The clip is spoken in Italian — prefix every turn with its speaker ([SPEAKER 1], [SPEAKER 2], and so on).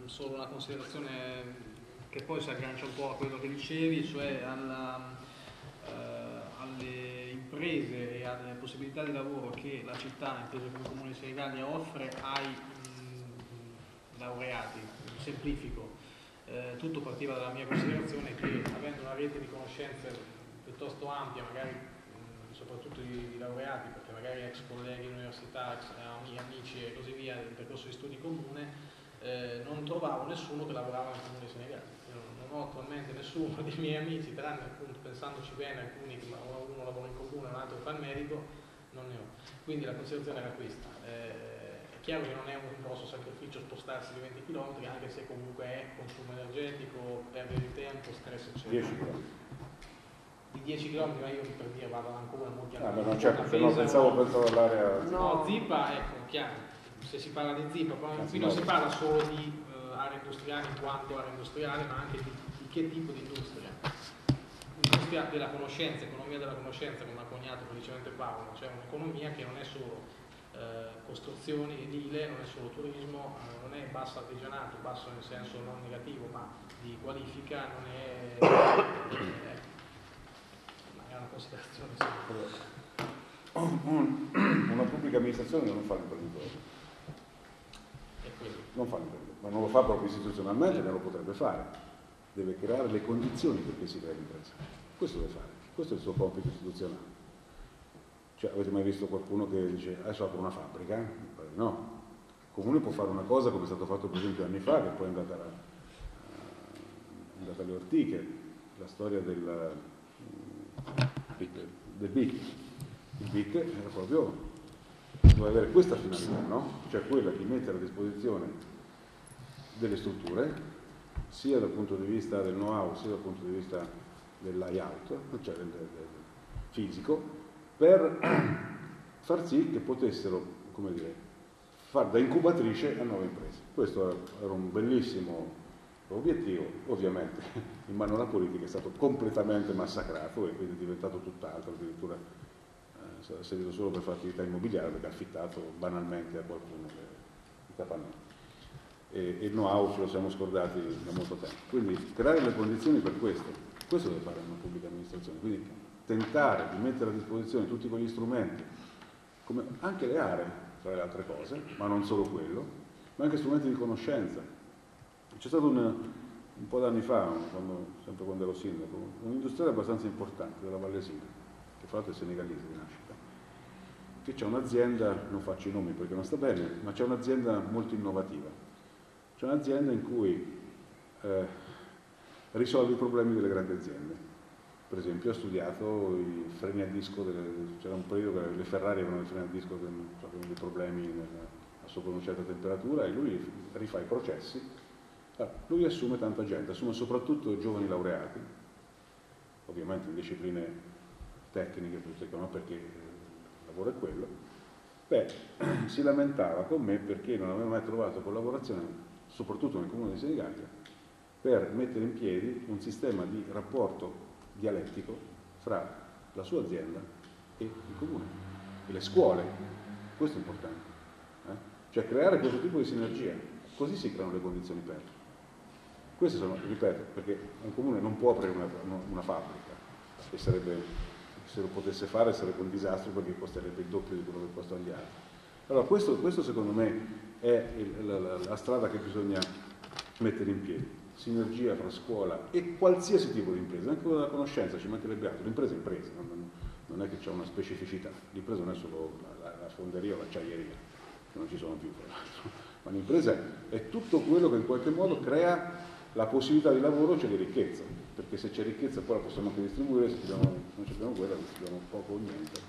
[SPEAKER 1] solo una considerazione che poi si aggancia un po' a quello che dicevi, cioè alle imprese e alle possibilità di lavoro che la città, inteso come Comune di Senigallia, offre ai laureati. Semplifico, tutto partiva dalla mia considerazione che, avendo una rete di conoscenze piuttosto ampia, magari soprattutto di laureati, perché magari ex colleghi in università, ex amici e così via, del percorso di studi comune, non trovavo nessuno che lavorava nel Comune di Senigallia. Non ho attualmente nessuno dei miei amici, tranne appunto, pensandoci bene, alcuni che uno lavora in comune, un altro fa il medico, non ne ho. Quindi la considerazione era questa. È chiaro che non è un grosso sacrificio spostarsi di 20 km, anche se comunque è consumo energetico, perdita di tempo, stress, eccetera.
[SPEAKER 2] 10 km.
[SPEAKER 1] Di 10 km, ma io per dire vado ancora molti anni.
[SPEAKER 2] Ma non c'è, no, pensavo all'area.
[SPEAKER 1] No, Zipa, ecco, chiaro, se si parla di Zipa, qui non si parla solo di aree industriali in quanto aree industriali, ma anche di che tipo di industria. L'industria della conoscenza, economia della conoscenza, come ha coniato felicemente Paolo, cioè un'economia che non è solo costruzioni edile, non è solo turismo, non è basso artigianato, basso nel senso non negativo, ma di qualifica, non è una considerazione.
[SPEAKER 2] Una pubblica amministrazione non fa l'imprenditore. Non fa l'imprenditore, ma non lo fa proprio istituzionalmente, non lo potrebbe fare. Deve creare le condizioni perché si crea l'impresa. Questo deve fare, questo è il suo compito istituzionale. Cioè, avete mai visto qualcuno che dice adesso apro una fabbrica? No. Il comune può fare una cosa come è stato fatto per esempio anni fa, che poi è andata alle ortiche, la storia del BIC. Il BIC era proprio, doveva avere questa finalità, no? Cioè quella di mettere a disposizione delle strutture, sia dal punto di vista del know-how, sia dal punto di vista del layout, cioè del fisico, per far sì che potessero, come dire, far da incubatrice a nuove imprese. Questo era un bellissimo obiettivo, ovviamente in mano alla politica è stato completamente massacrato e quindi è diventato tutt'altro, addirittura è servito solo per fare attività immobiliare perché ha affittato banalmente a qualcuno i capannoni. E il know-how ce lo siamo scordati da molto tempo. Quindi creare le condizioni per questo deve fare una pubblica amministrazione, quindi tentare di mettere a disposizione tutti quegli strumenti, come anche le aree, tra le altre cose, ma non solo quello, ma anche strumenti di conoscenza. C'è stato un po' d'anni fa, sempre quando ero sindaco, un industriale abbastanza importante della Vallesina, che fra l'altro è senegalese di nascita, che c'è un'azienda, non faccio i nomi perché non sta bene, ma c'è un'azienda molto innovativa. C'è un'azienda in cui risolve i problemi delle grandi aziende. Per esempio ha studiato i freni a disco, c'era un periodo che le Ferrari avevano i freni a disco che avevano dei problemi sopra una certa temperatura e lui rifà i processi. Allora, lui assume tanta gente, assume soprattutto giovani laureati, ovviamente in discipline tecniche, perché il lavoro è quello. Si lamentava con me perché non aveva mai trovato collaborazione, soprattutto nel comune di Senigallia, per mettere in piedi un sistema di rapporto dialettico fra la sua azienda e il comune e le scuole. Questo è importante, cioè creare questo tipo di sinergia, così si creano le condizioni per. Queste sono, ripeto, perché un comune non può aprire una fabbrica e sarebbe, se lo potesse fare sarebbe un disastro perché costerebbe il doppio di quello che costa agli altri. Allora questo secondo me è la strada che bisogna mettere in piedi. Sinergia fra scuola e qualsiasi tipo di impresa, anche quella della conoscenza, ci mancherebbe altro, l'impresa è impresa, non è che c'è una specificità, l'impresa non è solo la fonderia o l'acciaieria, che non ci sono più, ma l'impresa è tutto quello che in qualche modo crea la possibilità di lavoro, c'è di ricchezza, perché se c'è ricchezza poi la possiamo anche distribuire, se non abbiamo quella distribuiamo poco o niente.